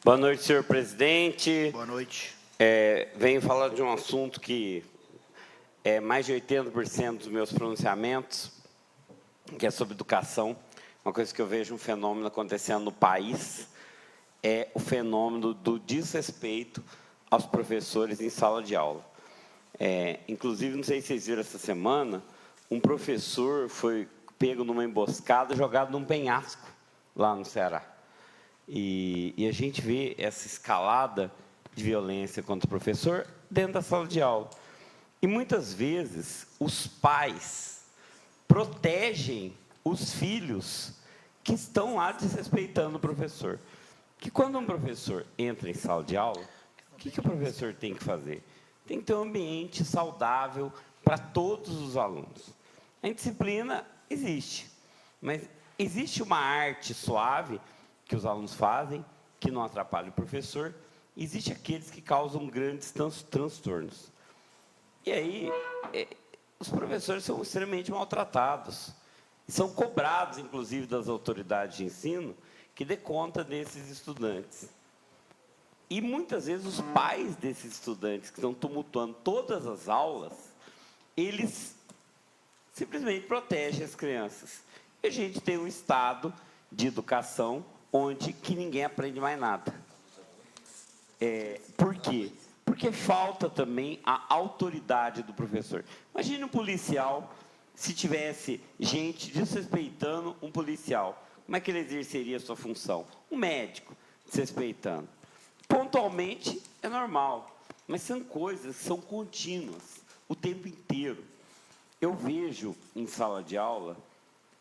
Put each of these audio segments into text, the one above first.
Boa noite, senhor presidente. Boa noite. Venho falar de um assunto que é mais de 80% dos meus pronunciamentos, que é sobre educação. Uma coisa que eu vejo um fenômeno acontecendo no país é o fenômeno do desrespeito aos professores em sala de aula. Inclusive, não sei se vocês viram essa semana, um professor foi pego numa emboscada e jogado num penhasco lá no Ceará. E a gente vê essa escalada de violência contra o professor dentro da sala de aula. E, muitas vezes, os pais protegem os filhos que estão lá desrespeitando o professor. Que quando um professor entra em sala de aula, o que o professor tem que fazer? Tem que ter um ambiente saudável para todos os alunos. A indisciplina existe, mas existe uma arte suave que os alunos fazem, que não atrapalha o professor. Existe aqueles que causam grandes transtornos. E aí, os professores são extremamente maltratados. E são cobrados, inclusive, das autoridades de ensino, que dê conta desses estudantes. E, muitas vezes, os pais desses estudantes, que estão tumultuando todas as aulas, eles simplesmente protegem as crianças. E a gente tem um estado de educação onde que ninguém aprende mais nada. Por quê? Porque falta também a autoridade do professor. Imagine um policial, se tivesse gente desrespeitando um policial, como é que ele exerceria a sua função? Um médico desrespeitando. Pontualmente é normal, mas são coisas que são contínuas, o tempo inteiro. Eu vejo em sala de aula,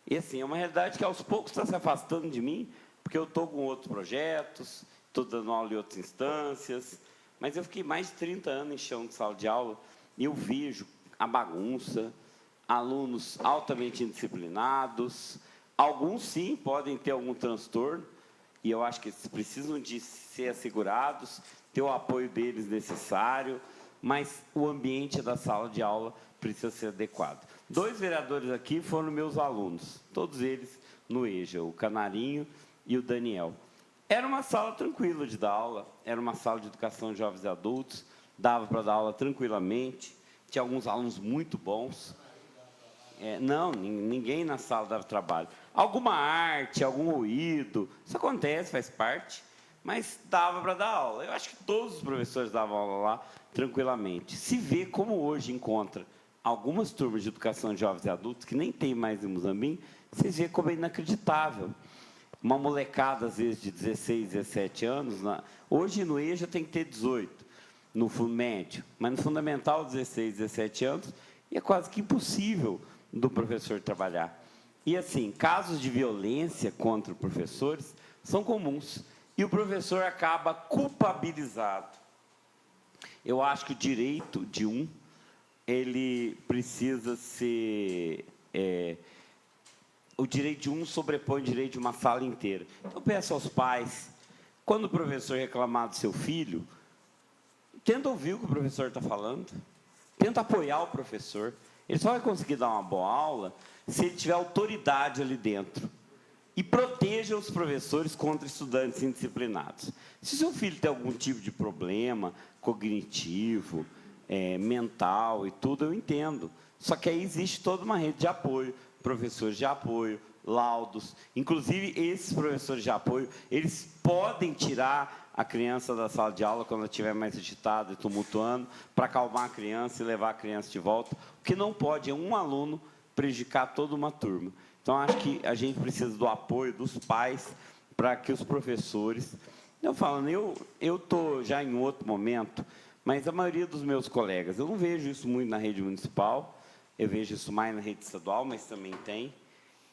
e assim, é uma realidade que aos poucos está se afastando de mim, porque eu estou com outros projetos, estou dando aula em outras instâncias, mas eu fiquei mais de 30 anos em chão de sala de aula e eu vejo a bagunça, alunos altamente indisciplinados, alguns sim podem ter algum transtorno, e eu acho que eles precisam de ser assegurados, ter o apoio deles necessário, mas o ambiente da sala de aula precisa ser adequado. 2 vereadores aqui foram meus alunos, todos eles no EJA, o Canarinho e o Daniel. Era uma sala tranquila de dar aula, era uma sala de educação de jovens e adultos, dava para dar aula tranquilamente, tinha alguns alunos muito bons. Não, ninguém na sala dava trabalho. Alguma arte, algum ruído, isso acontece, faz parte, mas dava para dar aula. Eu acho que todos os professores davam aula lá tranquilamente. Se vê como hoje encontra algumas turmas de educação de jovens e adultos que nem tem mais em Muzambinho, vocês vê como é inacreditável. Uma molecada, às vezes, de 16, 17 anos, hoje no EJA tem que ter 18, no fundo médio, mas no fundamental, 16, 17 anos, e é quase que impossível do professor trabalhar. E, assim, casos de violência contra professores são comuns, e o professor acaba culpabilizado. Eu acho que o direito de ele precisa ser... o direito de sobrepõe o direito de uma sala inteira. Então, peço aos pais, quando o professor reclamar do seu filho, tenta ouvir o que o professor está falando, tenta apoiar o professor. Ele só vai conseguir dar uma boa aula se ele tiver autoridade ali dentro. E proteja os professores contra estudantes indisciplinados. Se seu filho tem algum tipo de problema cognitivo, mental e tudo, eu entendo. Só que aí existe toda uma rede de apoio, professores de apoio, laudos. Inclusive, esses professores de apoio, eles podem tirar a criança da sala de aula quando ela estiver mais agitada e tumultuando, para acalmar a criança e levar a criança de volta. O que não pode é um aluno prejudicar toda uma turma. Então, acho que a gente precisa do apoio dos pais para que os professores... Eu falo, eu estou já em outro momento, mas a maioria dos meus colegas, eu não vejo isso muito na rede municipal, eu vejo isso mais na rede estadual, mas também tem.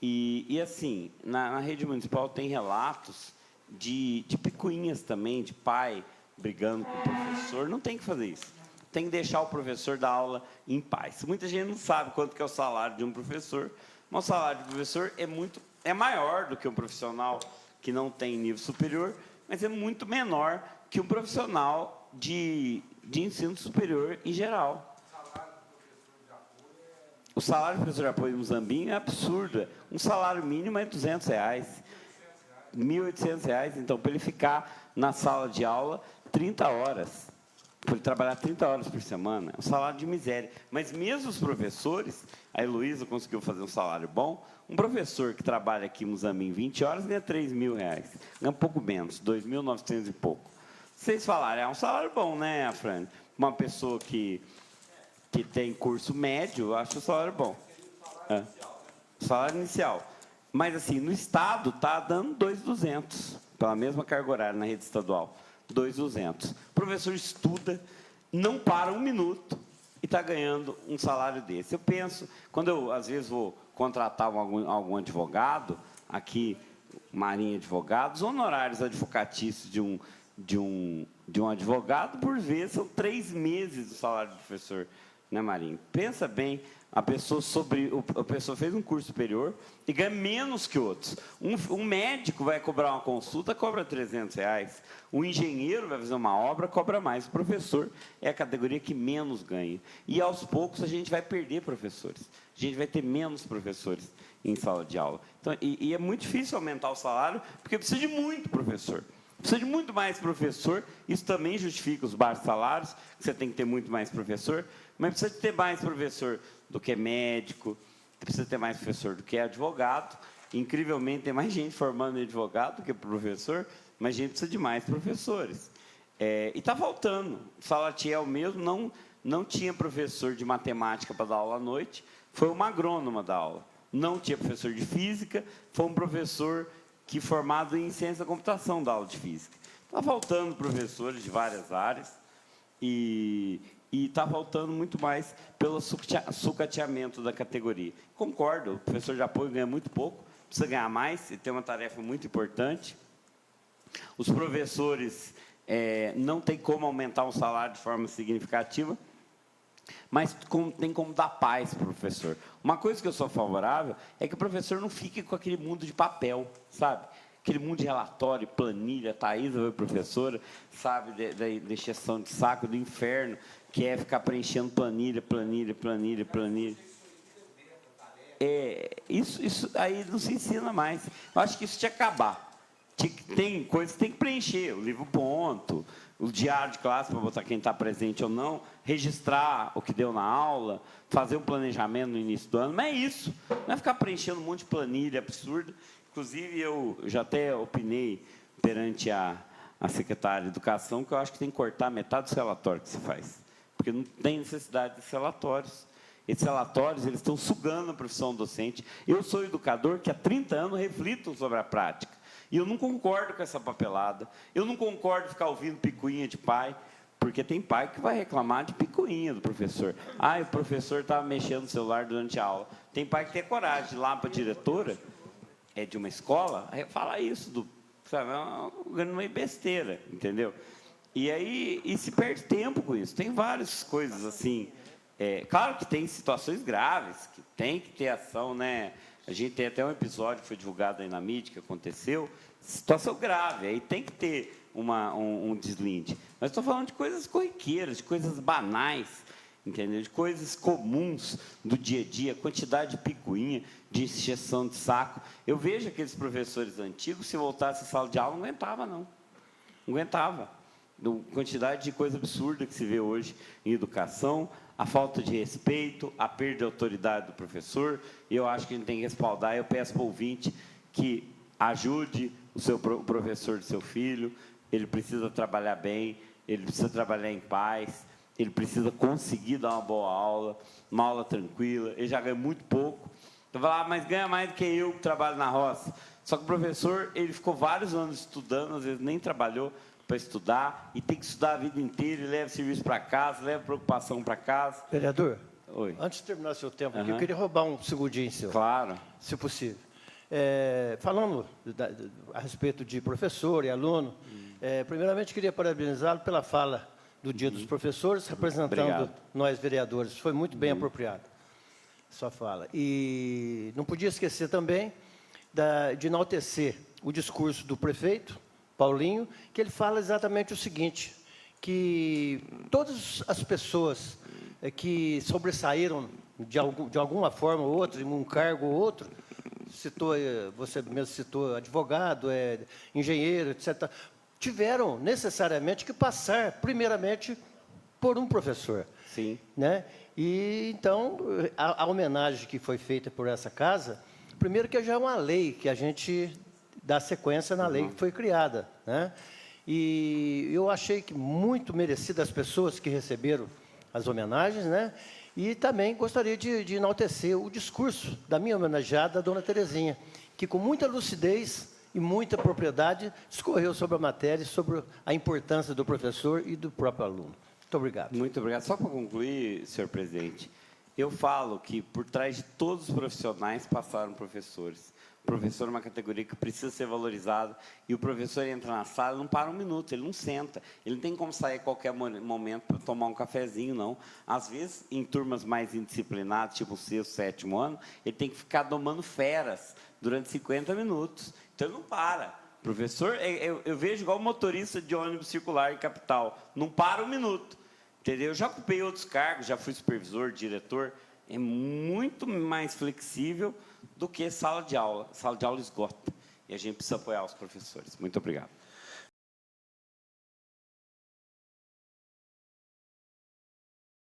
E assim, na rede municipal tem relatos de picuinhas também, de pai brigando com o professor. Não tem que fazer isso. Tem que deixar o professor dar aula em paz. Muita gente não sabe quanto que é o salário de um professor, mas o salário do professor é maior do que um profissional que não tem nível superior, mas é muito menor que um profissional de ensino superior em geral. O salário do professor de apoio em Muzambinho é absurdo. Um salário mínimo é R$ 200, R$ 1.800. Então, para ele ficar na sala de aula 30 horas. Por trabalhar 30 horas por semana, é um salário de miséria. Mas mesmo os professores, a Heloísa conseguiu fazer um salário bom, um professor que trabalha aqui no Zamin 20 horas ganha R$3.000, ganha um pouco menos, 2.900 e pouco. Vocês falaram, é um salário bom, né, Fran? Uma pessoa que tem curso médio, eu acho o salário bom. É. Salário inicial. Mas, assim, no Estado, está dando 2.200, pela mesma carga horária na rede estadual. 2.200. O professor estuda, não para um minuto e está ganhando um salário desse. Eu penso, quando eu, às vezes, vou contratar algum advogado, aqui, Marinha Advogados, honorários advocatícios de um advogado, por vezes, são 3 meses do salário do professor, né, Marinho? Pensa bem, a pessoa fez um curso superior e ganha menos que outros. Um médico vai cobrar uma consulta, cobra R$300. O engenheiro vai fazer uma obra, cobra mais. O professor é a categoria que menos ganha. E, aos poucos, a gente vai perder professores. A gente vai ter menos professores em sala de aula. Então, e é muito difícil aumentar o salário, porque precisa de muito professor. Precisa de muito mais professor, isso também justifica os baixos salários, que você tem que ter muito mais professor, mas precisa de ter mais professor do que médico, precisa ter mais professor do que advogado. Incrivelmente, tem mais gente formando em advogado do que professor, mas a gente precisa de mais professores. E está faltando. O Salatiel mesmo não tinha professor de matemática para dar aula à noite, foi uma agrônoma da aula. Não tinha professor de física, foi um professor que formado em ciência da computação da aula de física. Está faltando professores de várias áreas e está faltando muito mais pelo sucateamento da categoria. Concordo, o professor de apoio ganha muito pouco, precisa ganhar mais e tem uma tarefa muito importante. Os professores não tem como aumentar o salário de forma significativa, mas tem como dar paz para o professor. Uma coisa que eu sou favorável é que o professor não fique com aquele mundo de papel, sabe? Aquele mundo de relatório, planilha, Thaisa foi professora, sabe, da encheção de saco do inferno, que é ficar preenchendo planilha. Isso aí não se ensina mais. Eu acho que isso tinha que acabar. Tem coisas que tem que preencher, o livro ponto, o diário de classe para botar quem está presente ou não, registrar o que deu na aula, fazer um planejamento no início do ano, mas é isso, não é ficar preenchendo um monte de planilha absurda. Inclusive, eu já até opinei perante a secretária de Educação que eu acho que tem que cortar metade dos relatórios que se faz, porque não tem necessidade desses relatórios. Esses relatórios eles estão sugando a profissão docente. Eu sou educador que há 30 anos reflito sobre a prática. E eu não concordo com essa papelada. Eu não concordo ficar ouvindo picuinha de pai, porque tem pai que vai reclamar de picuinha do professor. O professor estava mexendo no celular durante a aula. Tem pai que tem coragem de ir lá para a diretora de uma escola, falar isso, sabe, é uma besteira, entendeu? E aí se perde tempo com isso. Tem várias coisas assim. Claro que tem situações graves, que tem que ter ação, né? A gente tem até um episódio que foi divulgado aí na mídia, que aconteceu, situação grave, aí tem que ter um deslinde. Mas estou falando de coisas corriqueiras, de coisas banais, entendeu? De coisas comuns do dia a dia, quantidade de picuinha, de encheção de saco. Eu vejo aqueles professores antigos, se voltasse à sala de aula, não aguentava, não. Não aguentava. A quantidade de coisa absurda que se vê hoje em educação, a falta de respeito, a perda de autoridade do professor, e eu acho que a gente tem que respaldar. Eu peço para o ouvinte que ajude o professor do seu filho, ele precisa trabalhar bem, ele precisa trabalhar em paz, ele precisa conseguir dar uma boa aula, uma aula tranquila, ele já ganha muito pouco. Então, vai lá, mas ganha mais do que eu que trabalho na roça. Só que o professor, ele ficou vários anos estudando, às vezes nem trabalhou para estudar, e tem que estudar a vida inteira, e leva serviço para casa, leva preocupação para casa. Vereador, oi. Antes de terminar seu tempo aqui, eu queria roubar um segundinho seu. Claro. Se possível. Falando a respeito de professor e aluno, primeiramente queria parabenizá-lo pela fala do Dia dos Professores, representando Obrigado. Nós vereadores. Foi muito bem apropriado sua fala. E não podia esquecer também de enaltecer o discurso do prefeito, Paulinho, que ele fala exatamente o seguinte, que todas as pessoas que sobressaíram de alguma forma ou outra, em um cargo ou outro, você mesmo citou advogado, engenheiro, etc., tiveram necessariamente que passar, primeiramente, por um professor. Sim. Né? E, então, a homenagem que foi feita por essa casa, primeiro que já é uma lei, que a gente dá sequência na lei que foi criada. Né? E eu achei que muito merecido as pessoas que receberam as homenagens, né? E também gostaria de enaltecer o discurso da minha homenageada, a dona Terezinha, que com muita lucidez e muita propriedade discorreu sobre a matéria e sobre a importância do professor e do próprio aluno. Muito obrigado. Muito obrigado. Só para concluir, senhor presidente, eu falo que por trás de todos os profissionais passaram professores. O professor é uma categoria que precisa ser valorizada e o professor entra na sala, não para um minuto, ele não senta. Ele não tem como sair a qualquer momento para tomar um cafezinho, não. Às vezes, em turmas mais indisciplinadas, tipo o sexto, sétimo ano, ele tem que ficar domando feras durante 50 minutos. Então, ele não para. Professor, eu vejo igual motorista de ônibus circular em capital. Não para um minuto. Entendeu? Eu já ocupei outros cargos, já fui supervisor, diretor. É muito mais flexível do que sala de aula. Sala de aula esgota. E a gente precisa apoiar os professores. Muito obrigado.